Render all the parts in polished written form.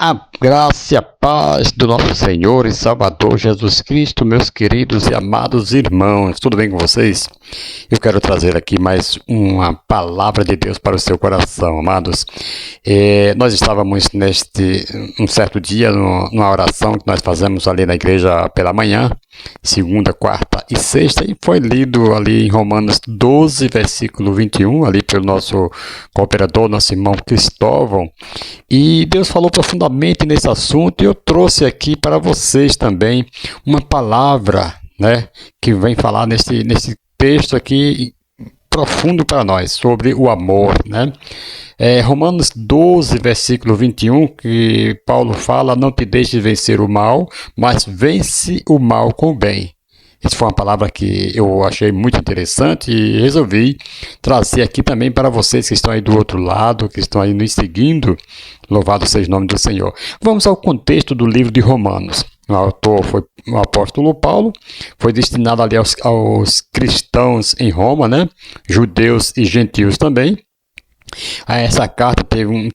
A graça e a paz do nosso Senhor e Salvador Jesus Cristo, meus queridos e amados irmãos, tudo bem com vocês? Eu quero trazer aqui mais uma palavra de Deus para o seu coração, amados. Nós estávamos um certo dia numa oração que nós fazemos ali na igreja pela manhã, segunda, quarta e sexta, e foi lido ali em Romanos 12, versículo 21, ali pelo nosso cooperador, nosso irmão Cristóvão, e Deus falou profundamente nesse assunto, e eu trouxe aqui para vocês também uma palavra, né, que vem falar nesse texto aqui profundo para nós, sobre o amor, né? Romanos 12, versículo 21, que Paulo fala: não te deixes vencer o mal, mas vence o mal com o bem. Essa foi uma palavra que eu achei muito interessante e resolvi trazer aqui também para vocês que estão aí do outro lado, que estão aí nos seguindo. Louvado seja o nome do Senhor. Vamos ao contexto do livro de Romanos. O autor foi o apóstolo Paulo, foi destinado ali aos cristãos em Roma, né? Judeus e gentios também. Essa carta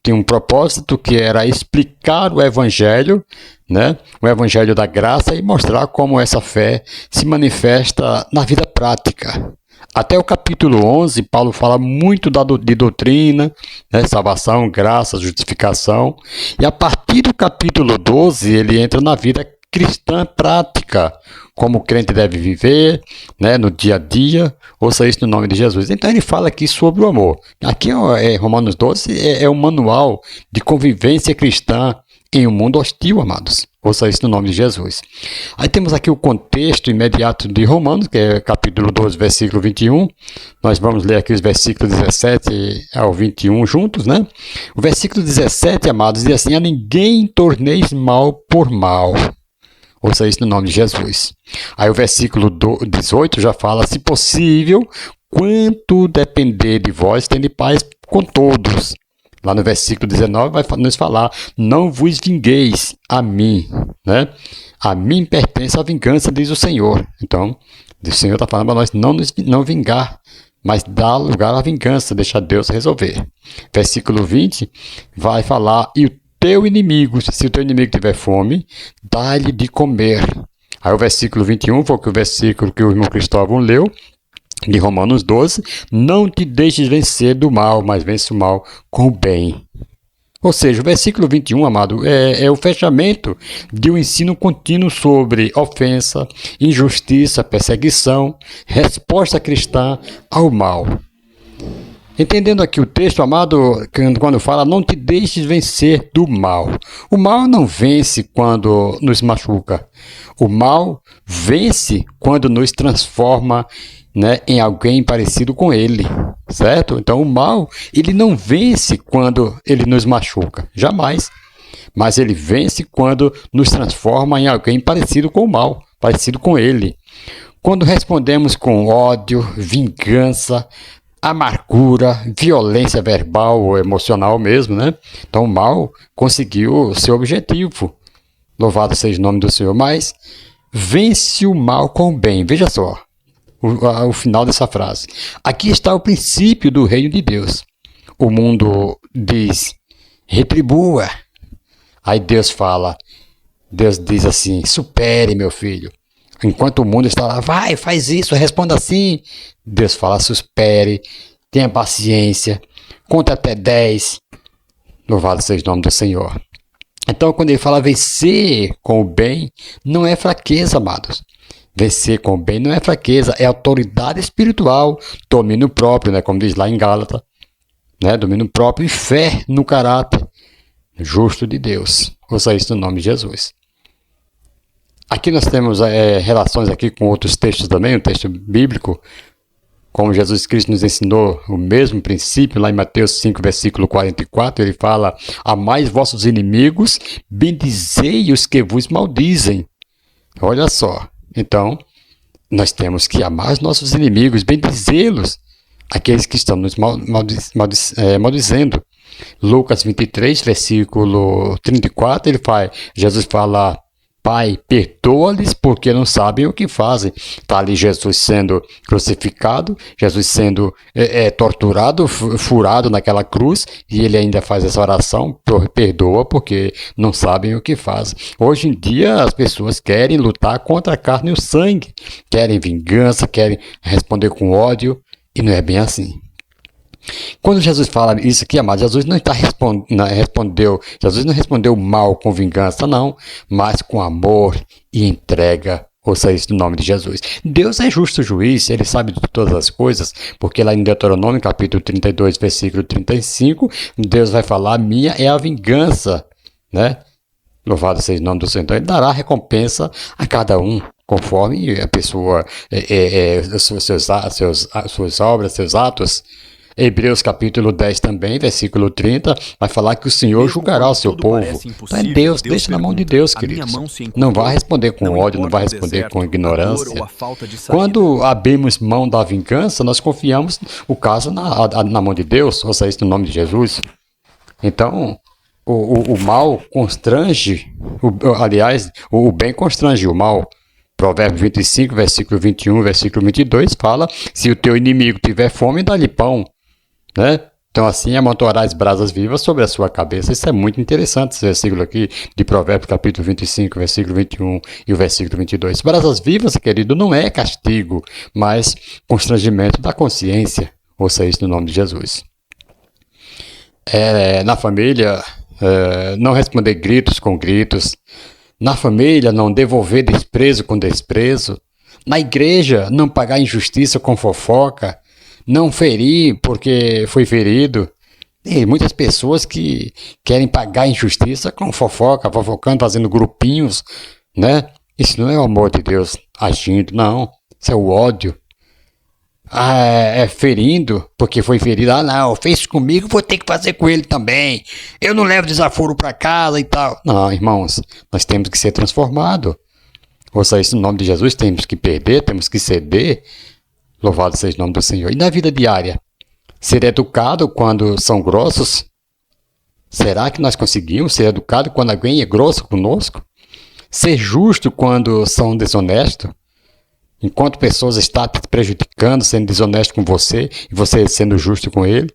tinha um propósito, que era explicar o evangelho, né? O evangelho da graça, e mostrar como essa fé se manifesta na vida prática. Até o capítulo 11, Paulo fala muito de doutrina, né? Salvação, graça, justificação. E a partir do capítulo 12, ele entra na vida cristã prática, como o crente deve viver, né, no dia a dia, ouça isso no nome de Jesus. Então ele fala aqui sobre o amor. Aqui Romanos 12 é um manual de convivência cristã em um mundo hostil, amados. Ouça isso no nome de Jesus. Aí temos aqui o contexto imediato de Romanos, que é capítulo 12, versículo 21. Nós vamos ler aqui os versículos 17 ao 21 juntos, né? O versículo 17, amados, diz assim: a ninguém torneis mal por mal. Ouça isso no nome de Jesus. Aí o versículo 18 já fala: se possível, quanto depender de vós, tende paz com todos. Lá no versículo 19 vai nos falar: não vos vingueis a mim, né? A mim pertence a vingança, diz o Senhor. Então, o Senhor está falando para nós não vingar, mas dar lugar à vingança, deixar Deus resolver. Versículo 20 vai falar: e o teu inimigo, se o teu inimigo tiver fome, dá-lhe de comer. Aí o versículo 21 foi o versículo que o irmão Cristóvão leu, de Romanos 12, não te deixes vencer do mal, mas vence o mal com o bem. Ou seja, o versículo 21, amado, é o fechamento de um ensino contínuo sobre ofensa, injustiça, perseguição, resposta cristã ao mal. Entendendo aqui o texto, amado, quando fala: não te deixes vencer do mal. O mal não vence quando nos machuca. O mal vence quando nos transforma, né, em alguém parecido com ele, certo? Então o mal, ele não vence quando ele nos machuca, jamais. Mas ele vence quando nos transforma em alguém parecido com o mal, parecido com ele. Quando respondemos com ódio, vingança, amargura, violência verbal ou emocional mesmo, né? Então o mal conseguiu seu objetivo. Louvado seja o nome do Senhor. Mas vence o mal com o bem. Veja só o final dessa frase. Aqui está o princípio do reino de Deus. O mundo diz: retribua. Aí Deus diz assim: supere, meu filho. Enquanto o mundo está lá: vai, faz isso, responda assim. Deus fala: supere, tenha paciência, conta até 10. Louvado seja o nome do Senhor. Então, quando ele fala vencer com o bem, não é fraqueza, amados. Vencer com o bem não é fraqueza, é autoridade espiritual, domínio próprio, né? Como diz lá em Gálatas, né? Domínio próprio e fé no caráter justo de Deus. Ouça isso no nome de Jesus. Aqui nós temos relações aqui com outros textos também, um texto bíblico, como Jesus Cristo nos ensinou o mesmo princípio, lá em Mateus 5, versículo 44, ele fala: amai vossos inimigos, bendizei os que vos maldizem. Olha só, então, nós temos que amar os nossos inimigos, bendizê-los, aqueles que estão nos maldizendo. Lucas 23, versículo 34, Jesus fala Pai, perdoa-lhes porque não sabem o que fazem. Está ali Jesus sendo crucificado, Jesus sendo torturado, furado naquela cruz, e ele ainda faz essa oração, perdoa porque não sabem o que fazem. Hoje em dia as pessoas querem lutar contra a carne e o sangue, querem vingança, querem responder com ódio, e não é bem assim. Quando Jesus fala isso aqui, amado, Jesus não respondeu mal com vingança, não, mas com amor e entrega. Ouça isso no nome de Jesus. Deus é justo juiz, ele sabe de todas as coisas, porque lá em Deuteronômio, capítulo 32, versículo 35, Deus vai falar: minha é a vingança, né? Louvado seja o nome do Senhor. Então, ele dará recompensa a cada um, conforme a pessoa, suas obras, seus atos. Hebreus capítulo 10 também, versículo 30, vai falar que o Senhor julgará o seu povo. Então é Deus, deixa na mão de Deus, queridos. Não vai responder com ódio, não vai responder com ignorância. Quando abrimos mão da vingança, nós confiamos o caso na mão de Deus, ouça isso no nome de Jesus. Então, o mal constrange, o bem constrange o mal. Provérbios 25, versículo 21, versículo 22 fala: se o teu inimigo tiver fome, dá-lhe pão. Né? Então assim amontoarás brasas vivas sobre a sua cabeça. Isso é muito interessante, esse versículo aqui de Provérbios capítulo 25, versículo 21 e o versículo 22. Brasas vivas, querido, não é castigo, mas constrangimento da consciência. Ouça isso no nome de Jesus. Na família, não responder gritos com gritos. Na família, não devolver desprezo com desprezo. Na igreja, não pagar injustiça com fofoca. Não ferir porque foi ferido. Tem muitas pessoas que querem pagar injustiça com fofoca, fofocando, fazendo grupinhos, né? Isso não é o amor de Deus agindo, não. Isso é o ódio. Ferindo porque foi ferido. Não, fez comigo, vou ter que fazer com ele também. Eu não levo desaforo para casa e tal. Não, irmãos, nós temos que ser transformados. Ouça isso no nome de Jesus, temos que perder, temos que ceder. Louvado seja o nome do Senhor. E na vida diária? Ser educado quando são grossos? Será que nós conseguimos ser educado quando alguém é grosso conosco? Ser justo quando são desonestos? Enquanto pessoas estão te prejudicando, sendo desonesto com você, e você sendo justo com ele?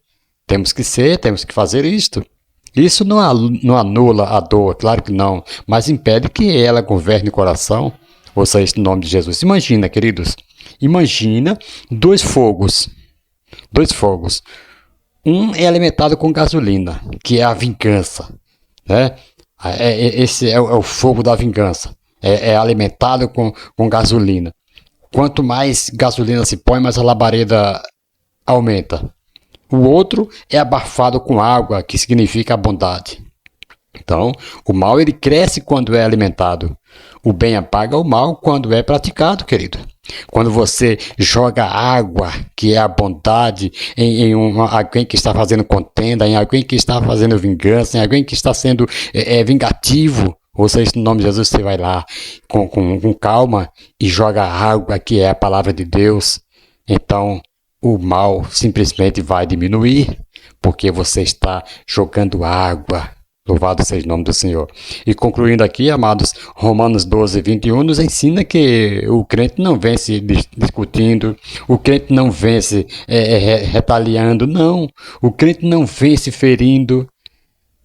Temos que fazer isto. Isso não anula a dor, claro que não, mas impede que ela governe o coração. Ouça isso no nome de Jesus. Imagina, queridos. Imagina dois fogos. Um é alimentado com gasolina, que é a vingança, né? Esse é o fogo da vingança. É alimentado com gasolina. Quanto mais gasolina se põe, mais a labareda aumenta. O outro é abafado com água, que significa a bondade. Então, o mal ele cresce quando é alimentado. O bem apaga o mal quando é praticado, querido. Quando você joga água, que é a bondade, em alguém que está fazendo contenda, em alguém que está fazendo vingança, em alguém que está sendo vingativo, ou seja, no nome de Jesus, você vai lá com calma e joga água, que é a palavra de Deus. Então, o mal simplesmente vai diminuir, porque você está jogando água. Louvado seja o nome do Senhor. E concluindo aqui, amados, Romanos 12, 21 nos ensina que o crente não vence discutindo, o crente não vence retaliando, não. O crente não vence ferindo,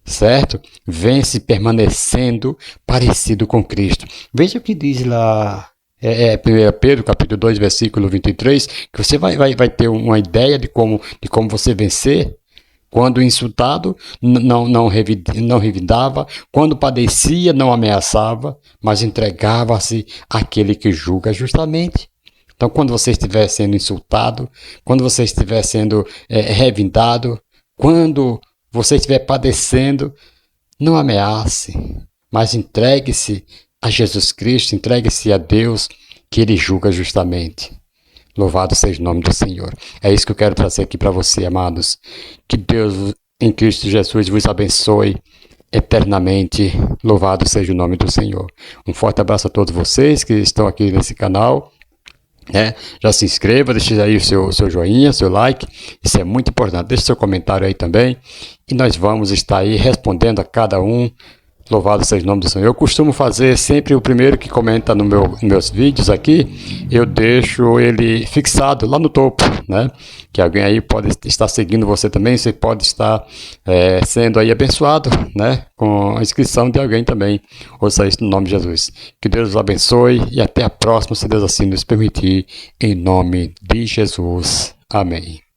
certo? Vence permanecendo parecido com Cristo. Veja o que diz lá, 1 Pedro, capítulo 2, versículo 23, que você vai ter uma ideia de como você vencer. Quando insultado, não revidava. Quando padecia, não ameaçava, mas entregava-se àquele que julga justamente. Então, quando você estiver sendo insultado, quando você estiver sendo revidado, quando você estiver padecendo, não ameace, mas entregue-se a Jesus Cristo, entregue-se a Deus, que Ele julga justamente. Louvado seja o nome do Senhor. É isso que eu quero trazer aqui para você, amados. Que Deus, em Cristo Jesus, vos abençoe eternamente. Louvado seja o nome do Senhor. Um forte abraço a todos vocês que estão aqui nesse canal. Já se inscreva, deixe aí o seu joinha, seu like. Isso é muito importante. Deixe seu comentário aí também. E nós vamos estar aí respondendo a cada um Louvado seja o nome do Senhor. Eu costumo fazer sempre o primeiro que comenta nos meus vídeos aqui, eu deixo ele fixado lá no topo, né? Que alguém aí pode estar seguindo você também, você pode estar sendo aí abençoado, né? Com a inscrição de alguém também. Ouça isso no nome de Jesus. Que Deus os abençoe e até a próxima, se Deus assim nos permitir, em nome de Jesus. Amém.